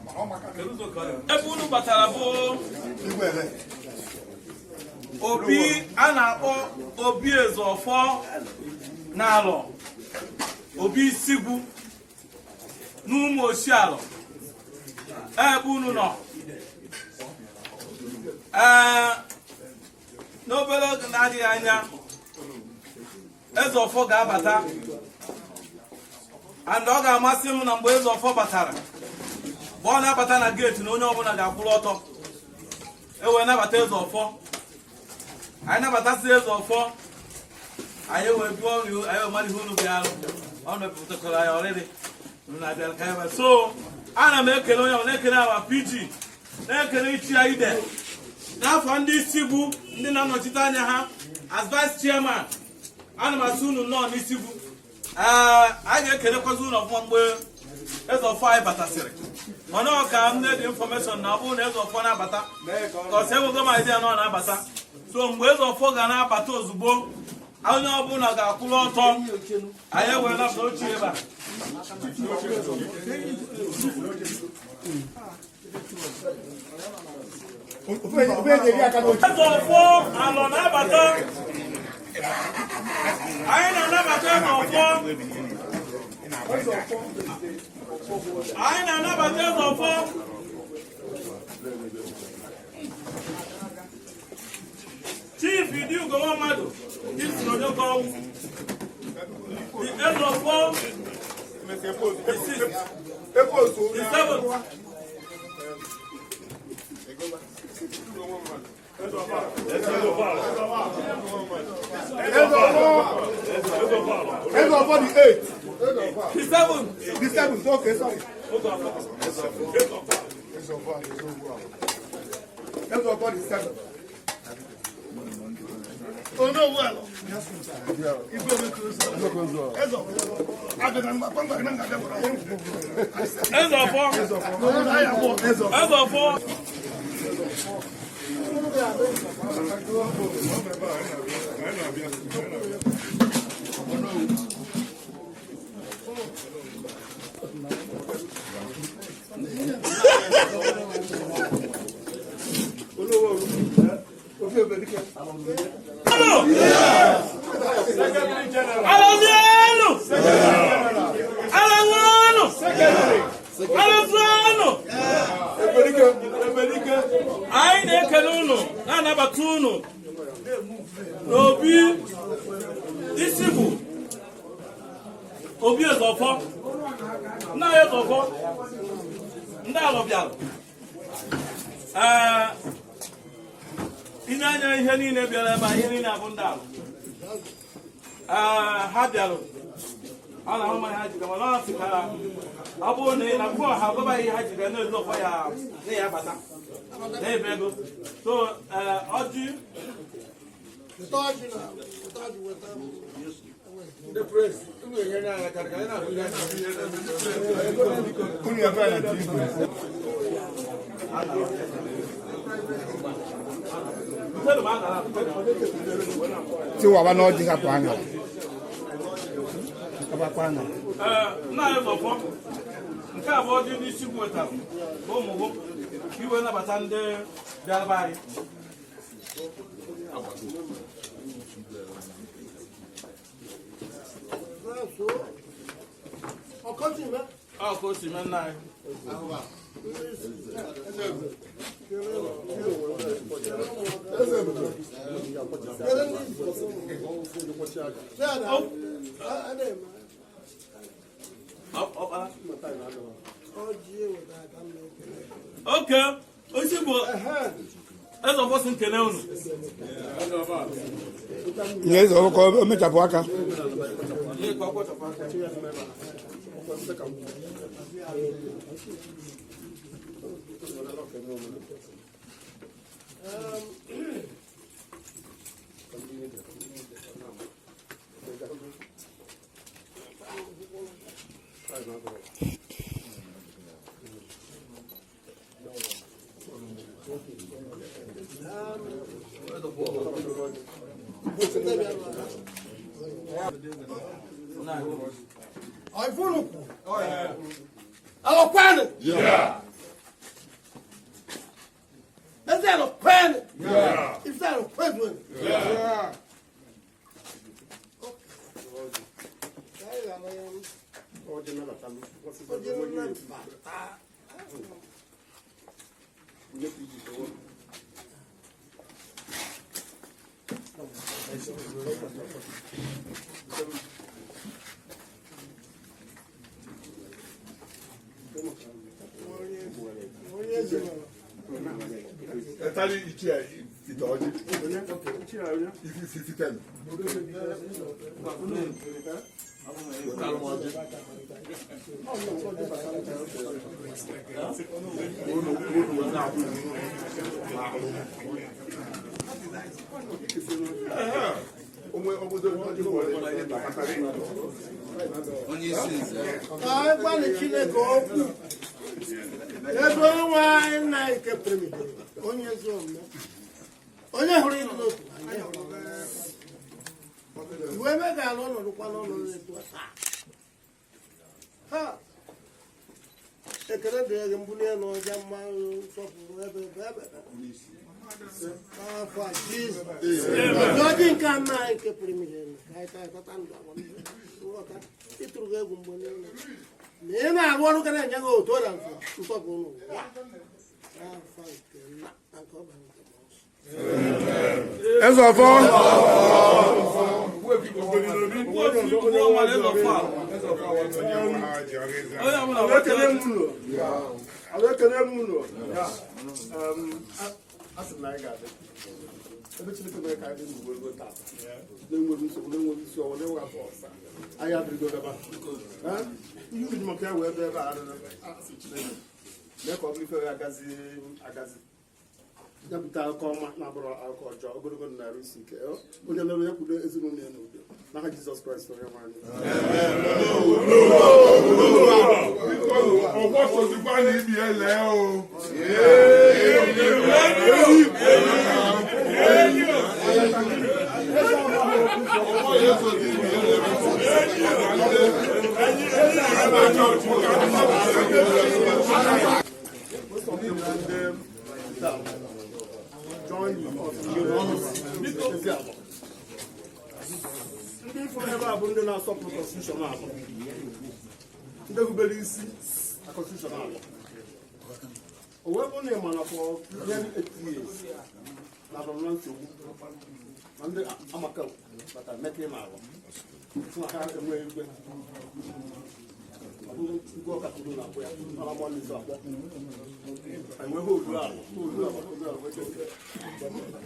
ebe unu batara bụ obi a na-akpọ obi Ezeọfọ n'alọ obi Isigwu n'ụmụ Oshialọ ebe unu nọ n'obere oge na-adịghị anya Ezeọfọ ga-abata and ọ ga-amasị m na mgbe Ezeọfọ batara mgbe ọ na-abata na geeti na onye ọbụla ga-akwụrụ ọtọ ewee nabata Ezeọfọ anyị nabatasị Ezeọfọ anyị wee bụọ ọrụ anyị mmadụ ihe unu bịarụ ọ mepụtakwara ya ọrịrị na-abịa ka ya so ana m ekele onye ọ na-ekele awa PG na-ekele ichi ya ide n'afọ ndị Isigwu ndị na-anọchite anya ha as vice chairman ana m asị unu nnọọ n'Isigwu anyị ga-ekelekwazi unu ọfụma mgbe Ezeọfọ anyị batasịrị mana ọ ka m na-edi infọmeshọn na ọ bụrụ na Ezeọfọ na-abata ka ọsị enwego m idea na ọ na-abata so mgbe Ezeọfọ ga na-abata ozugbo onye ọbụla ga-akwụrụ ọtọ anyị ewere napụta ochie ebe a Ezeọfọ alọ na-abata anyị na-anabata Ezeọfọ anyị na-anabata Ezeọfọ Chief Idi Ugowa mmadụ isi n'ojoko ọnwụ Ezeọfọ the seventh Ezeọfọ the 8th. The seventh. Okay, sorry. Ezeọfọ the 7th. Oh no, well. Ezeọfọ anyị na-ekele unu na-anabata unu n'obi Isigwu obi Ezeọfọ nna ya Ezeọfọ ndị alọ bịara ine anya ihe niile bịara ebe ihe niile abụ ndị alọ ha bịara ọ na-ahụ mmanya ha jide mana ọ sị ka ọ bụrụ na na bụọ ha agwabaghị ihe ha jide na Ezeọfọ ya na ya bata na-ebe ego so ọjị The press. Tí wàá náà jí ká pàánà. nna Ezeọfọ nke a bụ ọjị ndị Isigwu wetara ụmụ iwe nabata ndị bịara be anyị ọkụ si mee nna anyị oke osi bụ Ezeọfọ si nkele unu Ihe Ezeọfọ ka o mechapụ aka. Aloquano! Yeah. Etali ichia itoji. Ifiten. Gbalị Chineke okwu ego nwanyị na ike primi onye ezi omume onye hụrụ ịdị n'otu iwe ebe ga-alụ ọnọdụkwa n'ọnọdụ etu ha ekele dịrị gị mbuli elu ọja mma nsọpụrụ ebe afọ a Jizọs ọjị nke a nna anyị nke primi ka anyị taịtata ndụ nghọta ịtụrụ gị egwu mgbe niile na ị na-arụ ọrụ ga na-enye gị otu ọrịa nsọpụrụ n'ụwa afọ nke nna na nke ọba nke Ezofo. ekele m ụlọ asị m na anyị ga-adị ebe Chineke mere ka anyị dị n'ugbo ego taa na-enweghị nsogbu na-enweghị isi ọnwụ na-enweghị afọ ọsa anyị adịrịgo gaba ihe ubi maka ya wee ebe ebe a asị Chineke mee ka ọ bụrụ ife ya agazi depụta akụkọ ọma na-abụrụ akụkọ ọjọọ ogologo narị isi ike onye mere ya kwudo ezinụlọ ya n'udo n'aha Jizọs Kraịst onye nwe anyị. Ọgbọ sozikwa na ibi ele o. Ndị ifuru ebe a bụ ndị na-asọpụrụ kọnstitushọn abụ ndị rubere isi na kọnstitushọn abụ o wee bụ na ịma na fọ ihe na abụrụ na nsogbu na ndị amaka batara meka ịma abụ na ha enweghị igwe igwe ọkaturu na abụ ya ala mọlịsị abụ enweghị olu ala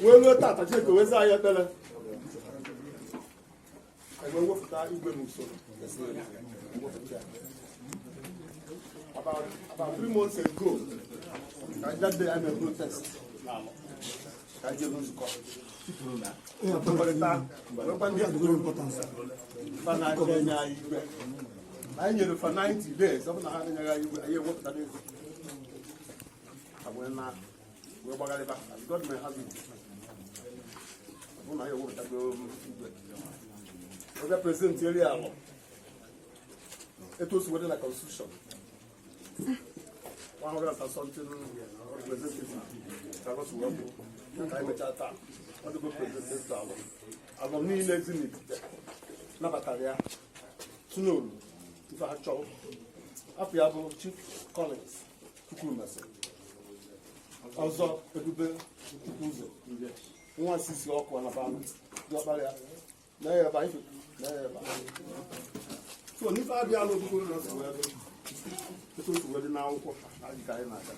wee ruo tata Chineke wezi anyị ekpere we wepụta igwe n'usoro about 3 months ago that day I made protest ka je nzukọ wekwa ndị na-enye anyị igwe anyị nyere for 90 days ọ bụ na ha na-enyeghị anyị igwe anyị ewepụta n'ego wee gbagharịba gọọmenti ha bụ na anyị ewepụtago igwe the president area alọ etu o si wede na constitution 100 something representative ka ọ si wepụ ka anyị mechaa taa ọ dịgo president alọ niile ezi n'ikike nabatara ya tunolu ife ha chọrọ afọ ya bụ Chief Collins Chukwumesi ọzọ Ebube Chukwuzo nwa sisi ọkụ na banụ ọkpara ya na-eba ife na-eba so n'ife abịa n'ogbugoro na nsogbu dị n'akwụkwọ ka anyị na-aga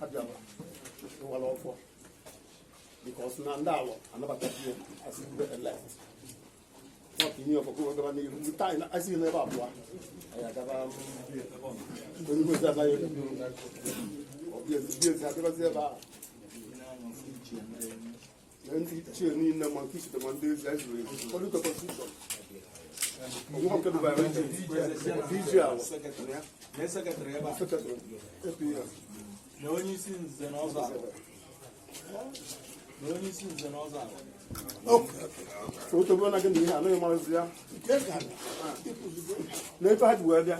ha bịaba nwere ọfọ bikos na ndị alọ anabataghị ya asị mgbe elect ihe ọkpọkọ gaba n'ihu taa asịghị n'ebe abụọ anyị agaba onye gozi anaghị obiezi adịbazi ebe ahụ ndị ichie niile ma nke ichite ma ndị ezi anyị zuru ezu ụfọdụ nke constitution ọgwụgwọ nke dubara DJ alụ na onye isi nze na ọzọ otobo na gị na ihe anaghị marazị ya na efe ha ji wee bịa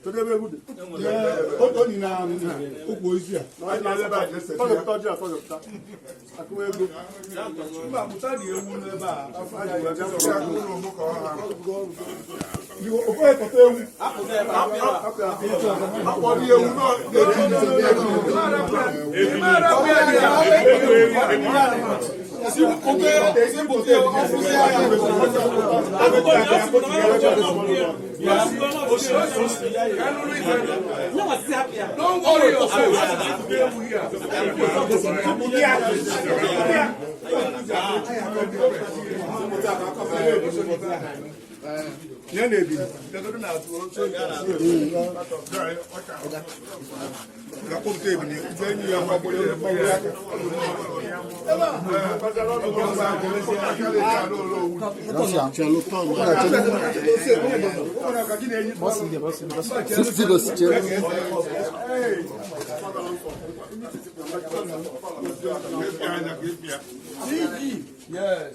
kedu ebe egwu dị Oto ni na ukwu ozi a. ọjọpụta ọjọọ afọjọpụta akụwa ego mba pụta dị ewu n'ebe a Afọ aji wee bịa. Don't worry yourself. Yes,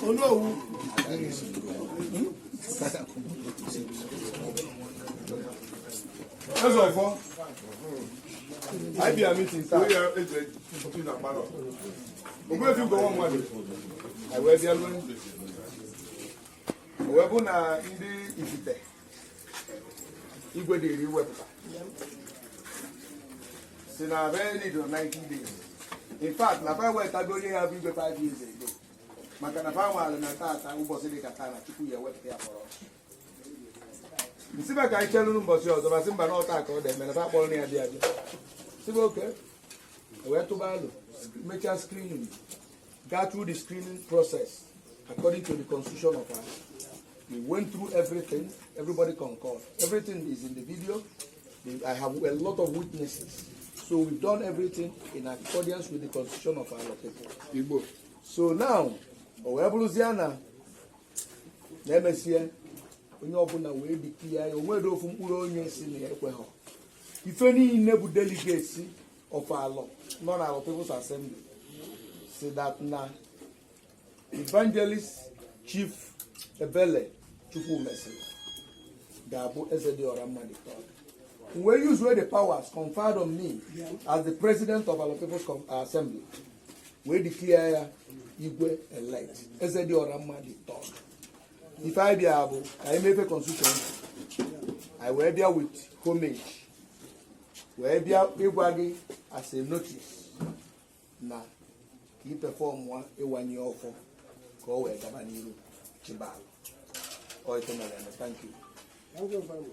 oh no. That's all for. I be a meeting, sir. We are between a man. Where do you go on one? I will be alone. We're na ndị ifite igwe dịrị iwepụta si na very need 90 days. In fact, na fa weta go onye ya bụ igwe 5 years ago. Maka na fa nwale na tata ụbọchị dị ka taa na tupu ya wepụta ya fọrọ. Nsibe ka anyị chelụ n'ụbọchị ọzọ ma sị mba na ọta ka ọ dị mere fa kpọrọ ya bịa bịa. Sibe oke. Wee tụba alụ mechaa screening. Go through the screening process according to the constitution of our. We went through everything. Everybody concurred. Everything is in the video. I have a lot of witnesses. So we've done everything in accordance with the constitution of our people. So now, Oebuluziana, Nemesia, onye ọbụla wee declare ya onwe do ofu mkpụrụ onye si na ekwe ha. Ife niile bụ delegates of our law, not our people's assembly. Say that now, Evangelist Chief Ebele Chukwumesi Gabo Ezedi Oramadi thought. We use where the powers conferred on me as the president of our people's assembly. We declare Igwe elect Ezedi Oramadi thought. If I be able, I make a constitution. I will be with homage. We be Igwagi as a notice. Now, he perform one year for go away Gabaniru Chibal. Thank you. Thank you very much.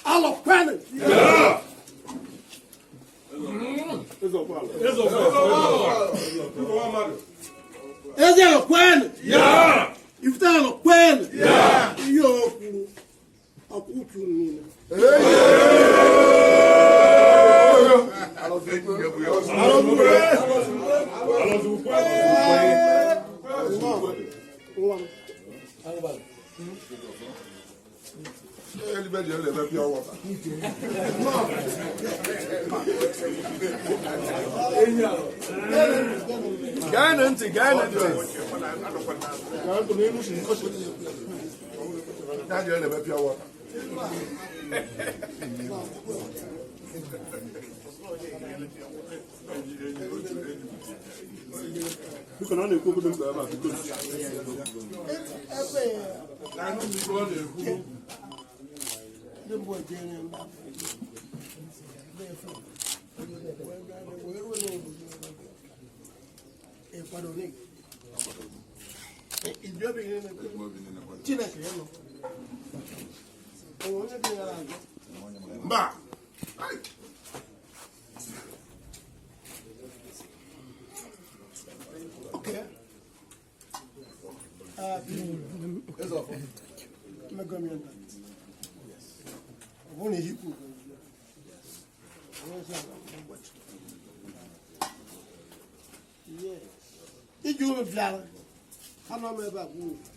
All of credit. Yeah. Is there a plan? Yeah. If there a plan, yeah. You are put you Everybody will have pure water. You can only cook them about the good. okay. Yes. Did you have flower? How long have I moved?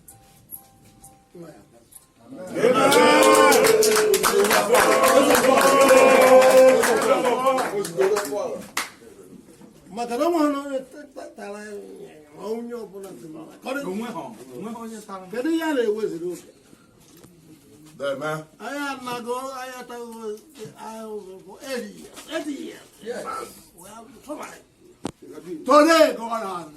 There, man. I am not going. I was 80 years. 80 years. Yes. Well, somebody. Today, go on.